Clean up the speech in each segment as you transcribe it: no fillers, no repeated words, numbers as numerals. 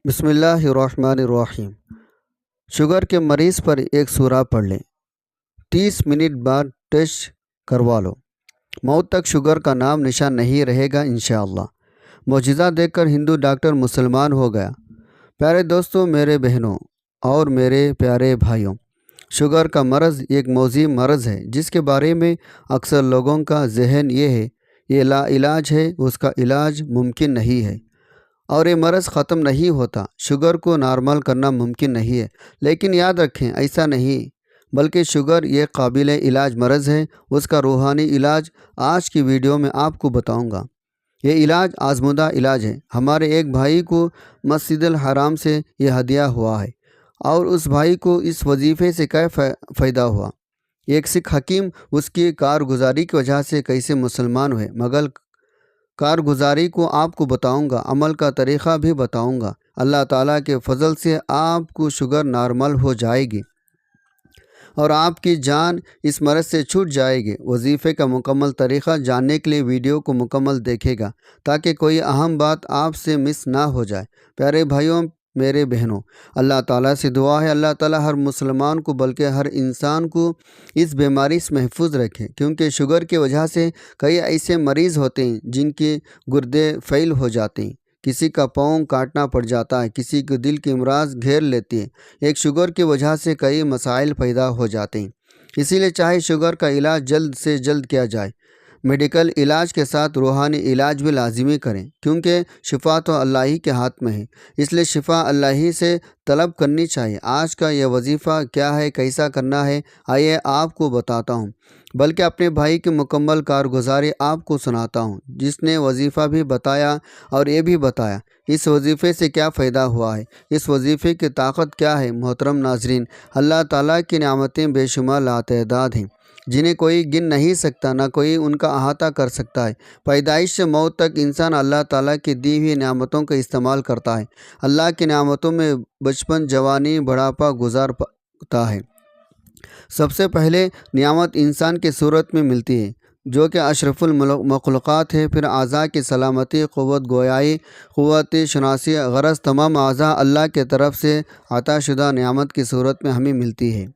بسم اللہ الرحمن الرحیم۔ شوگر کے مریض پر ایک سورہ پڑھ لیں، 30 منٹ بعد ٹیسٹ کروا لو، موت تک شوگر کا نام نشان نہیں رہے گا انشاءاللہ۔ معجزہ دیکھ کر ہندو ڈاکٹر مسلمان ہو گیا۔ پیارے دوستوں، میرے بہنوں اور میرے پیارے بھائیوں، شوگر کا مرض ایک موذی مرض ہے جس کے بارے میں اکثر لوگوں کا ذہن یہ ہے یہ لا علاج ہے، اس کا علاج ممکن نہیں ہے اور یہ مرض ختم نہیں ہوتا، شوگر کو نارمل کرنا ممکن نہیں ہے۔ لیکن یاد رکھیں، ایسا نہیں، بلکہ شوگر یہ قابل علاج مرض ہے۔ اس کا روحانی علاج آج کی ویڈیو میں آپ کو بتاؤں گا۔ یہ علاج آزمودہ علاج ہے۔ ہمارے ایک بھائی کو مسجد الحرام سے یہ ہدیہ ہوا ہے، اور اس بھائی کو اس وظیفے سے کیا فائدہ ہوا۔ ایک سکھ حکیم اس کی کارگزاری کی وجہ سے کیسے مسلمان ہوئے، مگر کارگزاری کو آپ کو بتاؤں گا، عمل کا طریقہ بھی بتاؤں گا۔ اللہ تعالیٰ کے فضل سے آپ کو شوگر نارمل ہو جائے گی اور آپ کی جان اس مرض سے چھوٹ جائے گی۔ وظیفے کا مکمل طریقہ جاننے کے لیے ویڈیو کو مکمل دیکھے گا تاکہ کوئی اہم بات آپ سے مس نہ ہو جائے۔ پیارے بھائیوں، میرے بہنوں، اللہ تعالیٰ سے دعا ہے اللہ تعالیٰ ہر مسلمان کو بلکہ ہر انسان کو اس بیماری سے محفوظ رکھے، کیونکہ شوگر کی وجہ سے کئی ایسے مریض ہوتے ہیں جن کے گردے فیل ہو جاتے ہیں، کسی کا پاؤں کاٹنا پڑ جاتا ہے، کسی کو دل کی امراض گھیر لیتی ہے۔ ایک شوگر کی وجہ سے کئی مسائل پیدا ہو جاتے ہیں، اسی لیے چاہے شوگر کا علاج جلد سے جلد کیا جائے، میڈیکل علاج کے ساتھ روحانی علاج بھی لازمی کریں، کیونکہ شفا تو اللہ ہی کے ہاتھ میں ہے، اس لیے شفا اللہ ہی سے طلب کرنی چاہیے۔ آج کا یہ وظیفہ کیا ہے، کیسا کرنا ہے، آئیے آپ کو بتاتا ہوں، بلکہ اپنے بھائی کی مکمل کارگزاری آپ کو سناتا ہوں جس نے وظیفہ بھی بتایا اور یہ بھی بتایا اس وظیفے سے کیا فائدہ ہوا ہے، اس وظیفے کی طاقت کیا ہے۔ محترم ناظرین، اللہ تعالیٰ کی نعمتیں بے شمار لاتعداد ہیں جنہیں کوئی گن نہیں سکتا، نہ کوئی ان کا احاطہ کر سکتا ہے۔ پیدائش سے موت تک انسان اللہ تعالیٰ کی دی ہوئی نعمتوں کا استعمال کرتا ہے۔ اللہ کی نعمتوں میں بچپن، جوانی، بڑھاپا گزارتا ہے۔ سب سے پہلے نعمت انسان کی صورت میں ملتی ہے جو کہ اشرف المخلوقات ہے، پھر اعضاء کی سلامتی، قوت گویائی، قوت شناسی، غرض تمام اعضاء اللہ کی طرف سے عطا شدہ نعمت کی صورت میں ہمیں ملتی ہے،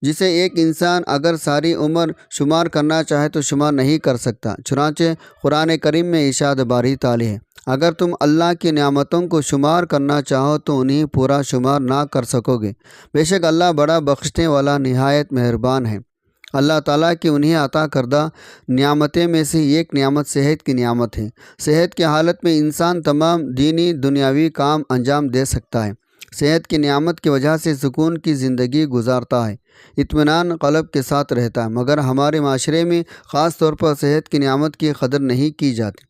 جسے ایک انسان اگر ساری عمر شمار کرنا چاہے تو شمار نہیں کر سکتا۔ چنانچہ قرآن کریم میں ارشاد باری تعالی ہے، اگر تم اللہ کی نعمتوں کو شمار کرنا چاہو تو انہیں پورا شمار نہ کر سکو گے۔ بے شک اللہ بڑا بخشنے والا نہایت مہربان ہے۔ اللہ تعالیٰ کی انہیں عطا کردہ نعمتیں میں سے ایک نعمت صحت کی نعمت ہے۔ صحت کی حالت میں انسان تمام دینی دنیاوی کام انجام دے سکتا ہے۔ صحت کی نعمت کی وجہ سے سکون کی زندگی گزارتا ہے، اطمینان قلب کے ساتھ رہتا ہے، مگر ہمارے معاشرے میں خاص طور پر صحت کی نعمت کی قدر نہیں کی جاتی۔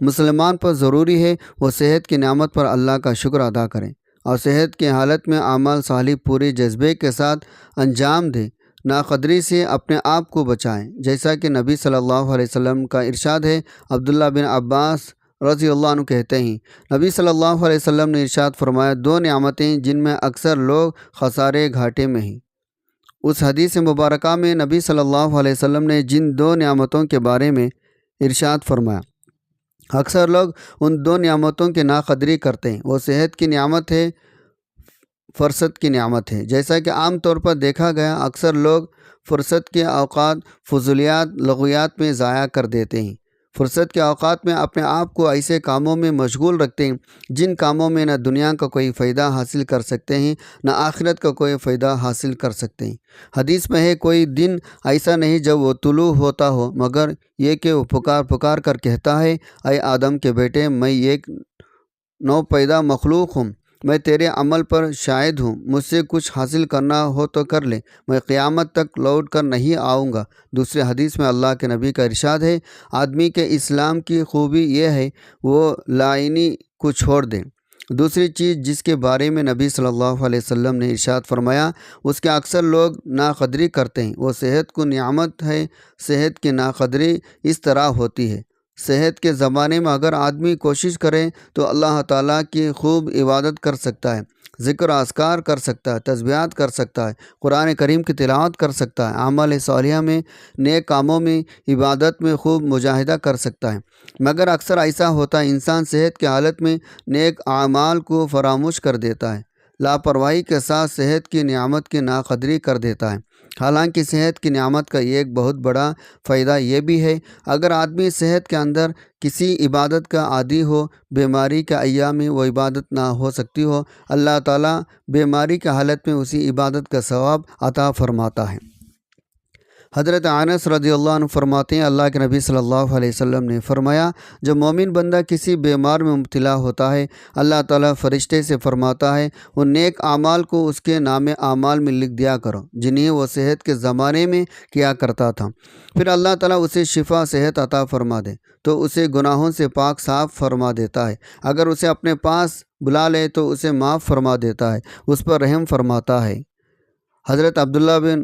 مسلمان پر ضروری ہے وہ صحت کی نعمت پر اللہ کا شکر ادا کریں اور صحت کی حالت میں اعمال صالح پورے جذبے کے ساتھ انجام دیں، ناقدری سے اپنے آپ کو بچائیں، جیسا کہ نبی صلی اللہ علیہ وسلم کا ارشاد ہے۔ عبداللہ بن عباس رضی اللہ عنہ کہتے ہیں، نبی صلی اللہ علیہ وسلم نے ارشاد فرمایا، دو نعمتیں جن میں اکثر لوگ خسارے گھاٹے میں ہیں۔ اس حدیث مبارکہ میں نبی صلی اللہ علیہ وسلم نے جن دو نعمتوں کے بارے میں ارشاد فرمایا، اکثر لوگ ان دو نعمتوں کی ناقدری کرتے ہیں، وہ صحت کی نعمت ہے، فرصت کی نعمت ہے۔ جیسا کہ عام طور پر دیکھا گیا، اکثر لوگ فرصت کے اوقات فضولیات، لغویات میں ضائع کر دیتے ہیں۔ فرصت کے اوقات میں اپنے آپ کو ایسے کاموں میں مشغول رکھتے ہیں جن کاموں میں نہ دنیا کا کوئی فائدہ حاصل کر سکتے ہیں، نہ آخرت کا کوئی فائدہ حاصل کر سکتے ہیں۔ حدیث میں ہے، کوئی دن ایسا نہیں جب وہ طلوع ہوتا ہو مگر یہ کہ وہ پکار کر کہتا ہے، اے آدم کے بیٹے، میں ایک نو پیدا مخلوق ہوں، میں تیرے عمل پر شاہد ہوں، مجھ سے کچھ حاصل کرنا ہو تو کر لے، میں قیامت تک لوٹ کر نہیں آؤں گا۔ دوسرے حدیث میں اللہ کے نبی کا ارشاد ہے، آدمی کے اسلام کی خوبی یہ ہے وہ لائنی کو چھوڑ دے۔ دوسری چیز جس کے بارے میں نبی صلی اللہ علیہ وسلم نے ارشاد فرمایا، اس کے اکثر لوگ ناقدری کرتے ہیں، وہ صحت کو نعمت ہے۔ صحت کی ناقدری اس طرح ہوتی ہے، صحت کے زمانے میں اگر آدمی کوشش کرے تو اللہ تعالیٰ کی خوب عبادت کر سکتا ہے، ذکر و اذکار کر سکتا ہے، تسبیحات کر سکتا ہے، قرآن کریم کی تلاوت کر سکتا ہے، اعمال صالحہ میں، نیک کاموں میں، عبادت میں خوب مجاہدہ کر سکتا ہے، مگر اکثر ایسا ہوتا ہے انسان صحت کی حالت میں نیک اعمال کو فراموش کر دیتا ہے، لاپرواہی کے ساتھ صحت کی نعمت کی ناقدری کر دیتا ہے۔ حالانکہ صحت کی نعمت کا ایک بہت بڑا فائدہ یہ بھی ہے، اگر آدمی صحت کے اندر کسی عبادت کا عادی ہو، بیماری کے ایام میں وہ عبادت نہ ہو سکتی ہو، اللہ تعالیٰ بیماری کی حالت میں اسی عبادت کا ثواب عطا فرماتا ہے۔ حضرت انس رضی اللہ عنہ فرماتے ہیں، اللہ کے نبی صلی اللہ علیہ وسلم نے فرمایا، جب مومن بندہ کسی بیمار میں مبتلا ہوتا ہے، اللہ تعالیٰ فرشتے سے فرماتا ہے ان نیک اعمال کو اس کے نام اعمال میں لکھ دیا کرو جنہیں وہ صحت کے زمانے میں کیا کرتا تھا۔ پھر اللہ تعالیٰ اسے شفا صحت عطا فرما دے تو اسے گناہوں سے پاک صاف فرما دیتا ہے، اگر اسے اپنے پاس بلا لے تو اسے معاف فرما دیتا ہے، اس پر رحم فرماتا ہے۔ حضرت عبداللہ بن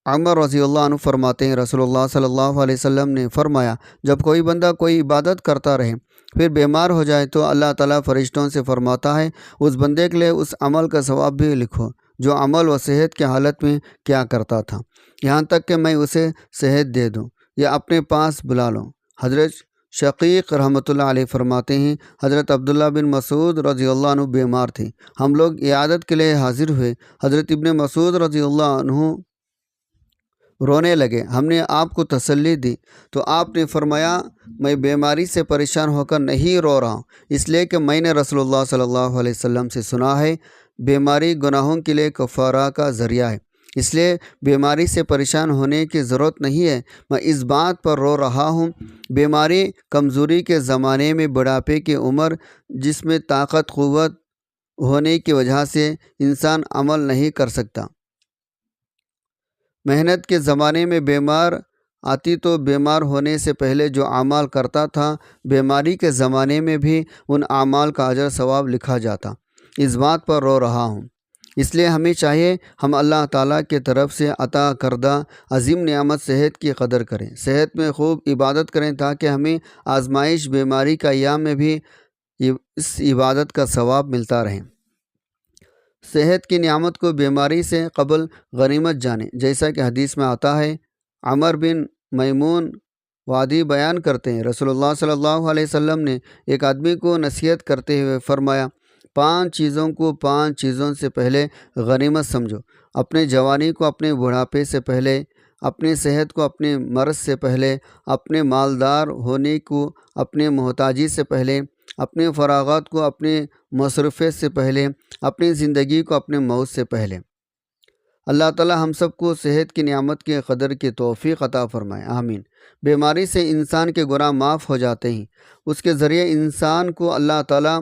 عمر رضی اللہ عنہ فرماتے ہیں، رسول اللہ صلی اللہ علیہ وسلم نے فرمایا، جب کوئی بندہ کوئی عبادت کرتا رہے پھر بیمار ہو جائے تو اللہ تعالیٰ فرشتوں سے فرماتا ہے اس بندے کے لیے اس عمل کا ثواب بھی لکھو جو عمل و صحت کی حالت میں کیا کرتا تھا، یہاں تک کہ میں اسے صحت دے دوں یا اپنے پاس بلا لوں۔ حضرت شقیق رحمۃ اللہ علیہ فرماتے ہیں، حضرت عبداللہ بن مسعود رضی اللہ عنہ بیمار تھے، ہم لوگ عیادت کے لیے حاضر ہوئے، حضرت ابن مسعود رضی اللہ عنہ رونے لگے، ہم نے آپ کو تسلی دی تو آپ نے فرمایا میں بیماری سے پریشان ہو کر نہیں رو رہا ہوں، اس لیے کہ میں نے رسول اللہ صلی اللہ علیہ وسلم سے سنا ہے بیماری گناہوں کے لیے کفارہ کا ذریعہ ہے، اس لیے بیماری سے پریشان ہونے کی ضرورت نہیں ہے، میں اس بات پر رو رہا ہوں بیماری کمزوری کے زمانے میں بڑھاپے کی عمر جس میں طاقت قوت ہونے کی وجہ سے انسان عمل نہیں کر سکتا، محنت کے زمانے میں بیمار آتی تو بیمار ہونے سے پہلے جو اعمال کرتا تھا بیماری کے زمانے میں بھی ان اعمال کا اجر ثواب لکھا جاتا، اس بات پر رو رہا ہوں۔ اس لیے ہمیں چاہیے ہم اللہ تعالیٰ کی طرف سے عطا کردہ عظیم نعمت صحت کی قدر کریں، صحت میں خوب عبادت کریں تاکہ ہمیں آزمائش بیماری کا ایام میں بھی اس عبادت کا ثواب ملتا رہے۔ صحت کی نعمت کو بیماری سے قبل غنیمت جانیں، جیسا کہ حدیث میں آتا ہے، عمر بن میمون وادی بیان کرتے ہیں، رسول اللہ صلی اللہ علیہ وسلم نے ایک آدمی کو نصیحت کرتے ہوئے فرمایا، 5 چیزوں کو 5 چیزوں سے پہلے غنیمت سمجھو، اپنے جوانی کو اپنے بڑھاپے سے پہلے، اپنی صحت کو اپنے مرض سے پہلے، اپنے مالدار ہونے کو اپنے محتاجی سے پہلے، اپنے فراغات کو اپنے مصروفیت سے پہلے، اپنی زندگی کو اپنے موت سے پہلے۔ اللہ تعالی ہم سب کو صحت کی نعمت کی قدر کی توفیق عطا فرمائے، آمین۔ بیماری سے انسان کے گناہ معاف ہو جاتے ہیں، اس کے ذریعے انسان کو اللہ تعالی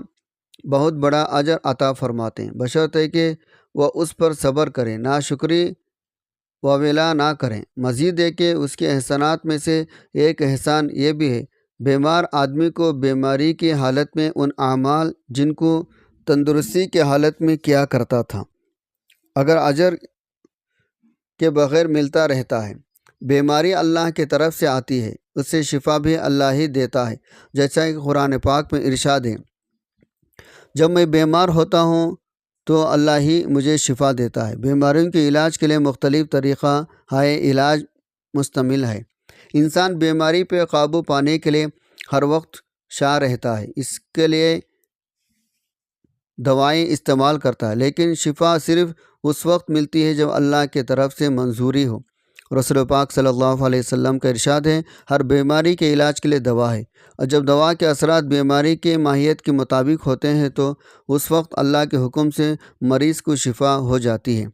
بہت بڑا اجر عطا فرماتے ہیں، بشرطے کہ وہ اس پر صبر کریں، ناشکری وویلا نہ کریں۔ مزید ہے کہ اس کے احسانات میں سے ایک احسان یہ بھی ہے، بیمار آدمی کو بیماری کی حالت میں ان اعمال جن کو تندرستی کی حالت میں کیا کرتا تھا اگر اجر کے بغیر ملتا رہتا ہے۔ بیماری اللہ کی طرف سے آتی ہے، اس سے شفا بھی اللہ ہی دیتا ہے، جیسا کہ قرآن پاک میں ارشاد ہے، جب میں بیمار ہوتا ہوں تو اللہ ہی مجھے شفا دیتا ہے۔ بیماریوں کے علاج کے لیے مختلف طریقہ ہے علاج مشتمل ہے۔ انسان بیماری پہ قابو پانے کے لیے ہر وقت شاع رہتا ہے، اس کے لیے دوائیں استعمال کرتا ہے، لیکن شفا صرف اس وقت ملتی ہے جب اللہ کی طرف سے منظوری ہو۔ رسول پاک صلی اللہ علیہ وسلم کا ارشاد ہے، ہر بیماری کے علاج کے لیے دوا ہے، اور جب دوا کے اثرات بیماری کے ماہیت کے مطابق ہوتے ہیں تو اس وقت اللہ کے حکم سے مریض کو شفا ہو جاتی ہے،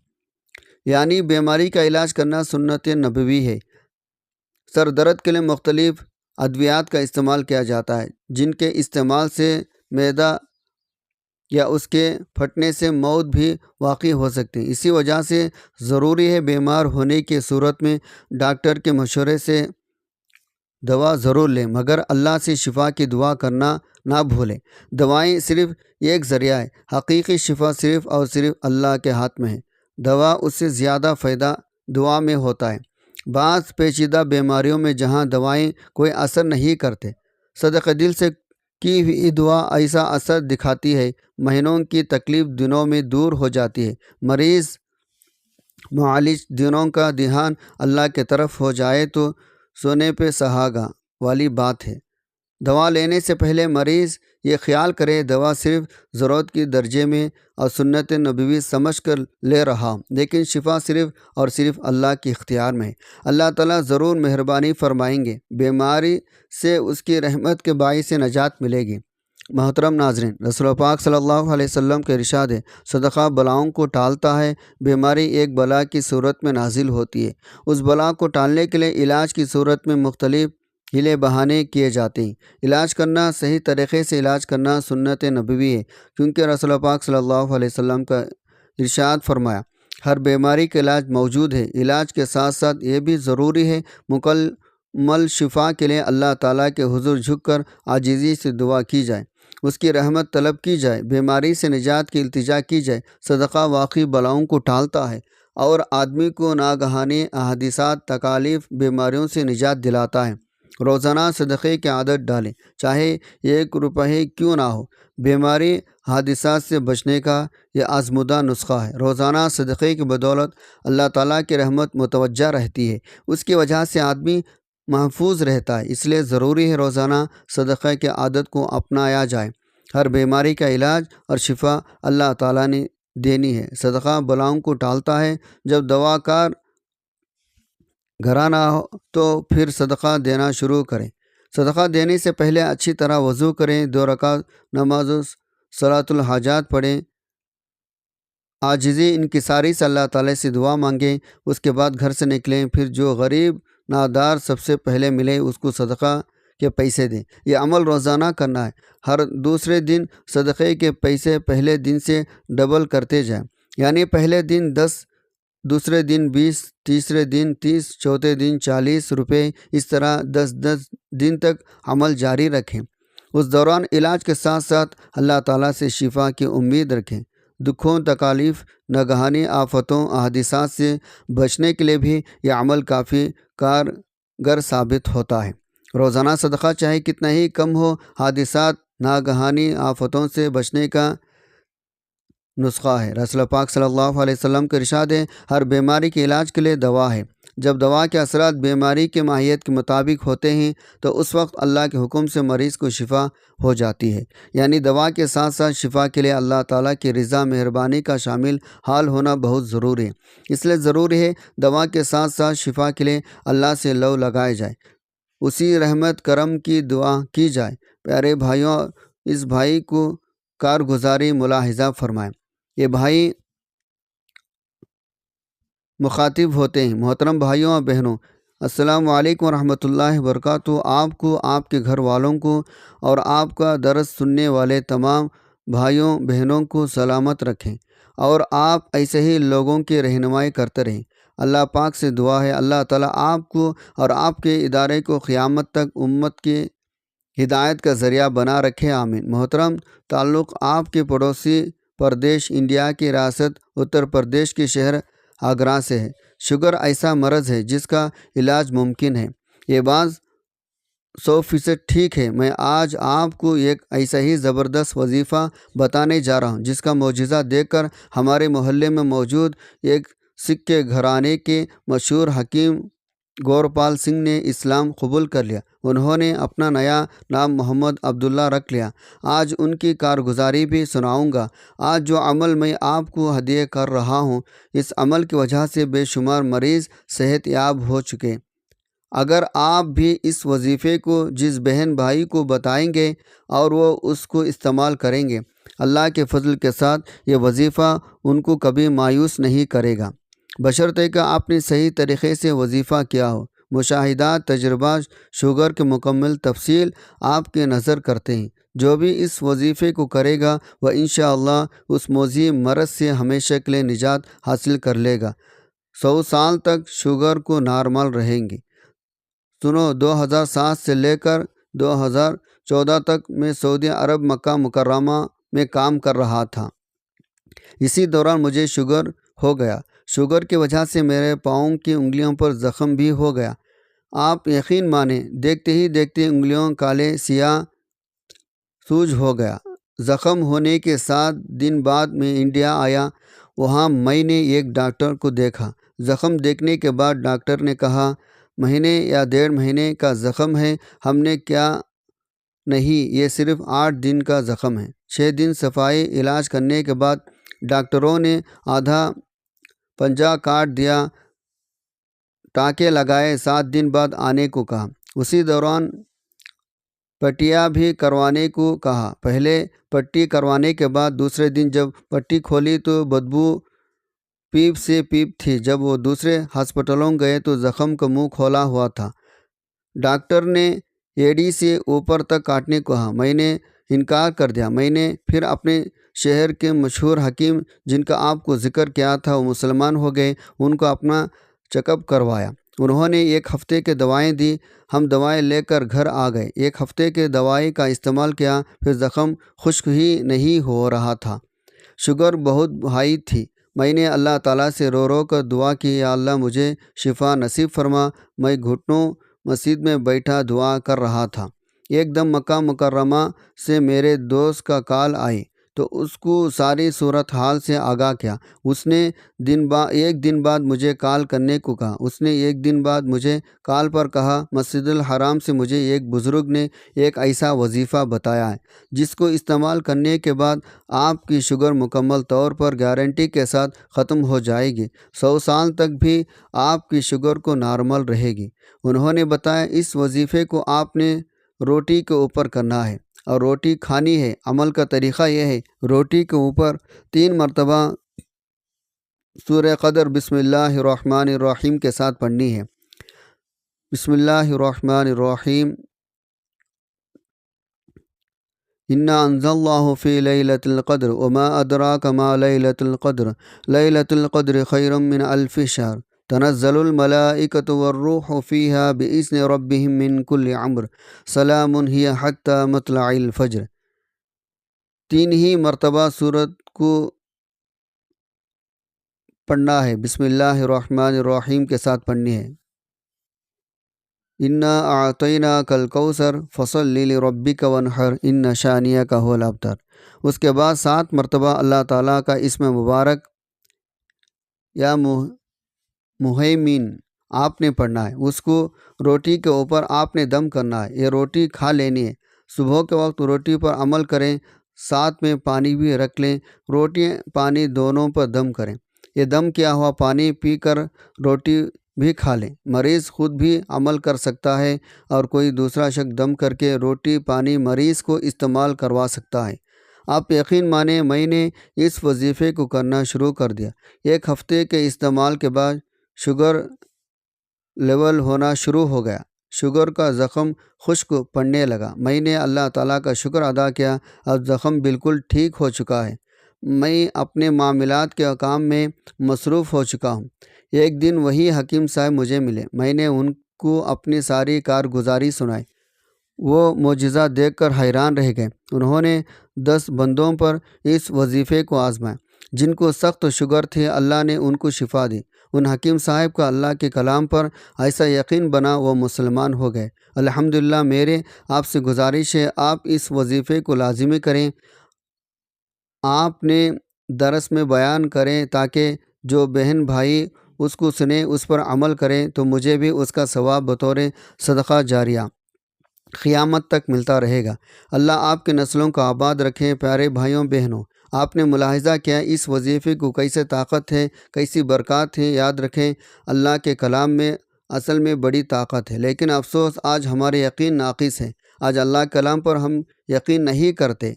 یعنی بیماری کا علاج کرنا سنت نبوی ہے۔ سر درد کے لیے مختلف ادویات کا استعمال کیا جاتا ہے، جن کے استعمال سے معدہ یا اس کے پھٹنے سے موت بھی واقع ہو سکتی ہے، اسی وجہ سے ضروری ہے بیمار ہونے کی صورت میں ڈاکٹر کے مشورے سے دوا ضرور لیں، مگر اللہ سے شفا کی دعا کرنا نہ بھولیں۔ دوائیں صرف ایک ذریعہ ہے، حقیقی شفا صرف اور صرف اللہ کے ہاتھ میں ہے، دوا اس سے زیادہ فائدہ دعا میں ہوتا ہے۔ بعض پیچیدہ بیماریوں میں جہاں دوائیں کوئی اثر نہیں کرتے، صدقہ دل سے کی ہوئی دعا ایسا اثر دکھاتی ہے، مہینوں کی تکلیف دنوں میں دور ہو جاتی ہے۔ مریض معالج دنوں کا دھیان اللہ کی طرف ہو جائے تو سونے پہ سہاگا والی بات ہے۔ دوا لینے سے پہلے مریض یہ خیال کرے دوا صرف ضرورت کی درجے میں اور سنت نبوی سمجھ کر لے رہا ہوں، لیکن شفا صرف اور صرف اللہ کے اختیار میں ہے۔ اللہ تعالیٰ ضرور مہربانی فرمائیں گے، بیماری سے اس کی رحمت کے باعث سے نجات ملے گی۔ محترم ناظرین، رسول پاک صلی اللہ علیہ وسلم کے ارشاد ہے، صدقہ بلاؤں کو ٹالتا ہے۔ بیماری ایک بلا کی صورت میں نازل ہوتی ہے، اس بلا کو ٹالنے کے لیے علاج کی صورت میں مختلف ہیلے بہانے کیے جاتے ہیں۔ علاج کرنا، صحیح طریقے سے علاج کرنا سنت نبوی ہے، کیونکہ رسول پاک صلی اللہ علیہ وسلم کا ارشاد فرمایا، ہر بیماری کا علاج موجود ہے۔ علاج کے ساتھ ساتھ یہ بھی ضروری ہے مکمل شفا کے لیے اللہ تعالیٰ کے حضور جھک کر عاجزی سے دعا کی جائے، اس کی رحمت طلب کی جائے، بیماری سے نجات کی التجا کی جائے۔ صدقہ واقعی بلاؤں کو ٹالتا ہے اور آدمی کو ناگہانی حادثات، تکالیف، بیماریوں سے نجات دلاتا ہے۔ روزانہ صدقے کی عادت ڈالیں، چاہے 1 روپے کیوں نہ ہو۔ بیماری، حادثات سے بچنے کا یہ آزمودہ نسخہ ہے۔ روزانہ صدقے کی بدولت اللہ تعالیٰ کی رحمت متوجہ رہتی ہے، اس کی وجہ سے آدمی محفوظ رہتا ہے۔ اس لیے ضروری ہے روزانہ صدقہ کی عادت کو اپنایا جائے۔ ہر بیماری کا علاج اور شفا اللہ تعالیٰ نے دینی ہے۔ صدقہ بلاؤں کو ٹالتا ہے۔ جب دوا کار گھرانہ ہو تو پھر صدقہ دینا شروع کریں۔ صدقہ دینے سے پہلے اچھی طرح وضو کریں، 2 رکعت نماز صلاۃ الحاجات پڑھیں، عاجزی انکساری سے اللہ تعالیٰ سے دعا مانگیں، اس کے بعد گھر سے نکلیں۔ پھر جو غریب نادار سب سے پہلے ملے اس کو صدقہ کے پیسے دیں۔ یہ عمل روزانہ کرنا ہے۔ ہر دوسرے دن صدقے کے پیسے پہلے دن سے ڈبل کرتے جائیں، یعنی پہلے دن 10، دوسرے دن 20، تیسرے دن 30، چوتھے دن 40 روپے، اس طرح 10 دن تک عمل جاری رکھیں۔ اس دوران علاج کے ساتھ ساتھ اللہ تعالیٰ سے شفا کی امید رکھیں۔ دکھوں، تکالیف، ناگہانی آفتوں، حادثات سے بچنے کے لیے بھی یہ عمل کافی کارگر ثابت ہوتا ہے۔ روزانہ صدقہ چاہے کتنا ہی کم ہو، حادثات، ناگہانی آفتوں سے بچنے کا نسخہ ہے۔ رسول پاک صلی اللہ علیہ وسلم کا ارشاد ہے، ہر بیماری کے علاج کے لیے دوا ہے۔ جب دوا کے اثرات بیماری کی ماہیت کے مطابق ہوتے ہیں تو اس وقت اللہ کے حکم سے مریض کو شفا ہو جاتی ہے، یعنی دوا کے ساتھ ساتھ شفا کے لیے اللہ تعالیٰ کی رضا، مہربانی کا شامل حال ہونا بہت ضروری ہے۔ اس لیے ضروری ہے دوا کے ساتھ ساتھ شفا کے لیے اللہ سے لو لگائے جائے، اسی رحمت کرم کی دعا کی جائے۔ پیارے بھائیوں، اس بھائی کو کارگزاری ملاحظہ فرمائیں۔ یہ بھائی مخاطب ہوتے ہیں۔ محترم بھائیوں اور بہنوں، السلام علیکم ورحمۃ اللہ وبرکاتہ۔ آپ کو، آپ کے گھر والوں کو اور آپ کا درس سننے والے تمام بھائیوں بہنوں کو سلامت رکھیں، اور آپ ایسے ہی لوگوں کی رہنمائی کرتے رہیں۔ اللہ پاک سے دعا ہے اللہ تعالیٰ آپ کو اور آپ کے ادارے کو قیامت تک امت کی ہدایت کا ذریعہ بنا رکھے، آمین۔ محترم، تعلق آپ کے پڑوسی پردیش انڈیا کی ریاست اتر پردیش کے شہر آگرہ سے ہے۔ شوگر ایسا مرض ہے جس کا علاج ممکن ہے، یہ بات 100% ٹھیک ہے۔ میں آج آپ کو ایک ایسا ہی زبردست وظیفہ بتانے جا رہا ہوں جس کا معجزہ دیکھ کر ہمارے محلے میں موجود ایک سکھ کے گھرانے کے مشہور حکیم گورپال سنگھ نے اسلام قبول کر لیا۔ انہوں نے اپنا نیا نام محمد عبداللہ رکھ لیا۔ آج ان کی کارگزاری بھی سناؤں گا۔ آج جو عمل میں آپ کو ہدیہ کر رہا ہوں، اس عمل کی وجہ سے بے شمار مریض صحت یاب ہو چکے۔ اگر آپ بھی اس وظیفے کو جس بہن بھائی کو بتائیں گے اور وہ اس کو استعمال کریں گے، اللہ کے فضل کے ساتھ یہ وظیفہ ان کو کبھی مایوس نہیں کرے گا، بشرطے کہ آپ نے صحیح طریقے سے وظیفہ کیا ہو۔ مشاہدات، تجربات، شوگر کی مکمل تفصیل آپ کی نظر کرتے ہیں۔ جو بھی اس وظیفے کو کرے گا وہ انشاءاللہ اس موذی مرض سے ہمیشہ کے لیے نجات حاصل کر لے گا۔ 100 سال تک شوگر کو نارمل رہیں گی۔ سنو، 2007 سے لے کر 2014 تک میں سعودی عرب مکہ مکرمہ میں کام کر رہا تھا۔ اسی دوران مجھے شوگر ہو گیا۔ شوگر کی وجہ سے میرے پاؤں کی انگلیوں پر زخم بھی ہو گیا۔ آپ یقین مانیں، دیکھتے ہی دیکھتے انگلیوں کالے سیاہ سوج ہو گیا۔ زخم ہونے کے 7 دن بعد میں انڈیا آیا۔ وہاں میں نے ایک ڈاکٹر کو دیکھا۔ زخم دیکھنے کے بعد ڈاکٹر نے کہا مہینے یا 1.5 مہینے کا زخم ہے۔ ہم نے کیا نہیں، یہ صرف 8 دن کا زخم ہے۔ 6 دن صفائی علاج کرنے کے بعد ڈاکٹروں نے آدھا پنجہ کاٹ دیا، ٹانکے لگائے، 7 دن بعد آنے کو کہا۔ اسی دوران پٹیاں بھی کروانے کو کہا۔ پہلے پٹی کروانے کے بعد دوسرے دن جب پٹی کھولی تو بدبو پیپ سے پیپ تھی۔ جب وہ دوسرے ہسپتالوں گئے تو زخم کا منہ کھولا ہوا تھا۔ ڈاکٹر نے ایڑی سے اوپر تک کاٹنے کو کہا۔ میں نے انکار کر دیا۔ میں نے پھر اپنے شہر کے مشہور حکیم جن کا آپ کو ذکر کیا تھا، وہ مسلمان ہو گئے، ان کو اپنا چیک اپ کروایا۔ انہوں نے 1 ہفتے کی دوائیں دی۔ ہم دوائیں لے کر گھر آ گئے۔ 1 ہفتے کے دوائی کا استعمال کیا، پھر زخم خشک ہی نہیں ہو رہا تھا۔ شوگر بہت ہائی تھی۔ میں نے اللہ تعالیٰ سے رو رو کر دعا کی، یا اللہ مجھے شفا نصیب فرما۔ میں گھٹنوں مسجد میں بیٹھا دعا کر رہا تھا۔ ایک دم مکہ مکرمہ سے میرے دوست کا کال آئی تو اس کو ساری صورتحال سے آگاہ کیا۔ اس نے 1 دن بعد مجھے کال کرنے کو کہا۔ اس نے 1 دن بعد مجھے کال پر کہا مسجد الحرام سے مجھے ایک بزرگ نے ایک ایسا وظیفہ بتایا ہے جس کو استعمال کرنے کے بعد آپ کی شوگر مکمل طور پر گارنٹی کے ساتھ ختم ہو جائے گی، 100 سال تک بھی آپ کی شوگر کو نارمل رہے گی۔ انہوں نے بتایا اس وظیفے کو آپ نے روٹی کے اوپر کرنا ہے اور روٹی کھانی ہے۔ عمل کا طریقہ یہ ہے، روٹی کے اوپر 3 مرتبہ سورہ قدر بسم اللہ الرحمن الرحیم کے ساتھ پڑھنی ہے۔ بسم اللہ الرحمن الرحیم، انا انزلناہ فی لیلۃ القدر وما ادراک ما لیلۃ القدر لیلۃ القدر خیر من 1000 شہر تنزل الملائکۃ والروح فیہا بإذن ربہم من کل امر سلام ہی حتی مطلع الفجر۔ 3 ہی مرتبہ سورت کو پڑھنا ہے، بسم اللہ الرحمن الرحیم کے ساتھ پڑھنی ہے۔ انا اعطیناک الکوثر فصل لربک وانحر ان شانئک هو الابتر۔ اس کے بعد 7 مرتبہ اللہ تعالیٰ کا اسم مبارک یا مہیمن آپ نے پڑھنا ہے۔ اس کو روٹی کے اوپر آپ نے دم کرنا ہے۔ یہ روٹی کھا لینی ہے۔ صبح کے وقت روٹی پر عمل کریں، ساتھ میں پانی بھی رکھ لیں۔ روٹی پانی دونوں پر دم کریں۔ یہ دم کیا ہوا پانی پی کر روٹی بھی کھا لیں۔ مریض خود بھی عمل کر سکتا ہے اور کوئی دوسرا شخص دم کر کے روٹی پانی مریض کو استعمال کروا سکتا ہے۔ آپ یقین مانیں میں نے اس وظیفے کو کرنا شروع کر دیا۔ 1 ہفتے کے استعمال کے بعد شوگر لیول ہونا شروع ہو گیا۔ شوگر کا زخم خشک پڑنے لگا۔ میں نے اللہ تعالیٰ کا شکر ادا کیا، اب زخم بالکل ٹھیک ہو چکا ہے۔ میں اپنے معاملات کے کام میں مصروف ہو چکا ہوں۔ ایک دن وہی حکیم صاحب مجھے ملے۔ میں نے ان کو اپنی ساری کارگزاری سنائی۔ وہ معجزہ دیکھ کر حیران رہ گئے۔ انہوں نے 10 بندوں پر اس وظیفے کو آزمایا جن کو سخت شوگر تھی، اللہ نے ان کو شفا دی۔ ان حکیم صاحب کا اللہ کے کلام پر ایسا یقین بنا، وہ مسلمان ہو گئے۔ الحمدللہ میرے آپ سے گزارش ہے، آپ اس وظیفے کو لازمی کریں، آپ نے درس میں بیان کریں تاکہ جو بہن بھائی اس کو سنیں، اس پر عمل کریں تو مجھے بھی اس کا ثواب بطور صدقہ جاریہ قیامت تک ملتا رہے گا۔ اللہ آپ کے نسلوں کو آباد رکھیں۔ پیارے بھائیوں بہنوں، آپ نے ملاحظہ کیا اس وظیفے کو کیسے طاقت ہے، کیسی برکات ہیں۔ یاد رکھیں اللہ کے کلام میں اصل میں بڑی طاقت ہے، لیکن افسوس آج ہمارے یقین ناقص ہے۔ آج اللہ کے کلام پر ہم یقین نہیں کرتے،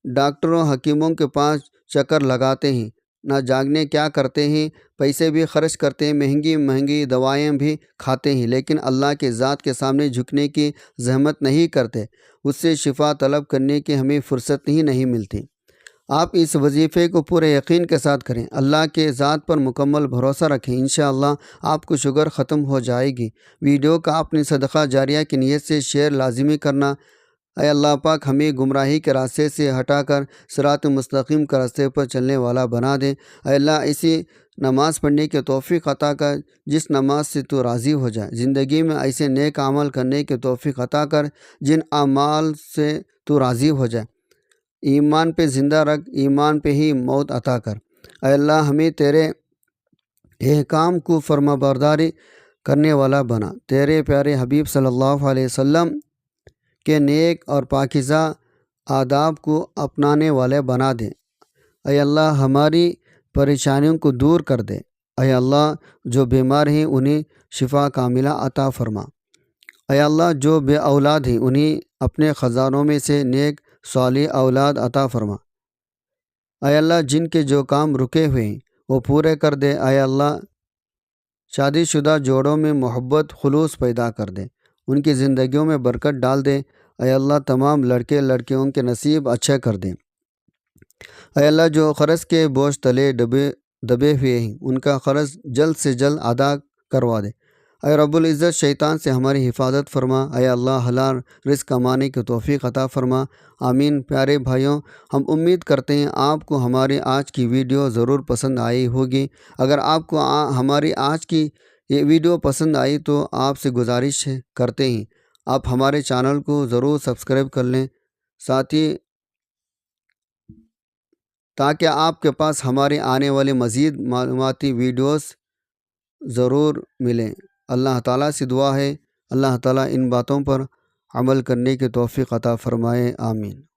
ڈاکٹروں حکیموں کے پاس چکر لگاتے ہیں، نہ جاگنے کیا کرتے ہیں، پیسے بھی خرچ کرتے ہیں، مہنگی مہنگی دوائیں بھی کھاتے ہیں، لیکن اللہ کے ذات کے سامنے جھکنے کی زحمت نہیں کرتے، اس سے شفا طلب کرنے کی ہمیں فرصت ہی نہیں ملتی۔ آپ اس وظیفے کو پورے یقین کے ساتھ کریں، اللہ کے ذات پر مکمل بھروسہ رکھیں، انشاءاللہ آپ کو شوگر ختم ہو جائے گی۔ ویڈیو کا اپنی صدقہ جاریہ کی نیت سے شیئر لازمی کرنا۔ اے اللہ پاک ہمیں گمراہی کے راستے سے ہٹا کر صراط مستقیم کے راستے پر چلنے والا بنا دے۔ اے اللہ ایسی نماز پڑھنے کی توفیق عطا کر جس نماز سے تو راضی ہو جائے۔ زندگی میں ایسے نیک عمل کرنے کی توفیق عطا کر جن اعمال سے تو راضی ہو جائے۔ ایمان پہ زندہ رکھ، ایمان پہ ہی موت عطا کر۔ اے اللہ ہمیں تیرے احکام کو فرما برداری کرنے والا بنا، تیرے پیارے حبیب صلی اللہ علیہ وسلم کے نیک اور پاکیزہ آداب کو اپنانے والے بنا دے۔ اے اللہ ہماری پریشانیوں کو دور کر دے۔ اے اللہ جو بیمار ہیں انہیں شفا کاملہ عطا فرما۔ اے اللہ جو بے اولاد ہیں انہیں اپنے خزانوں میں سے نیک صالح اولاد عطا فرما۔ اے اللہ جن کے جو کام رکے ہوئے ہیں وہ پورے کر دے۔ اے اللہ شادی شدہ جوڑوں میں محبت خلوص پیدا کر دے، ان کی زندگیوں میں برکت ڈال دے۔ اے اللہ تمام لڑکے لڑکیوں کے نصیب اچھے کر دیں۔ اے اللہ جو قرض کے بوجھ تلے دبے ہوئے ہیں ان کا قرض جلد سے جلد ادا کروا دے۔ اے رب العزت شیطان سے ہماری حفاظت فرما۔ اے اللہ حلال رزق کمانے کی توفیق عطا فرما۔ آمین۔ پیارے بھائیوں، ہم امید کرتے ہیں آپ کو ہماری آج کی ویڈیو ضرور پسند آئی ہوگی۔ اگر آپ کو ہماری آج کی یہ ویڈیو پسند آئی تو آپ سے گزارش کرتے ہیں آپ ہمارے چینل کو ضرور سبسکرائب کر لیں، ساتھ ہی تاکہ آپ کے پاس ہمارے آنے والے مزید معلوماتی ویڈیوز ضرور ملیں۔ اللہ تعالیٰ سے دعا ہے اللہ تعالیٰ ان باتوں پر عمل کرنے کی توفیق عطا فرمائے۔ آمین۔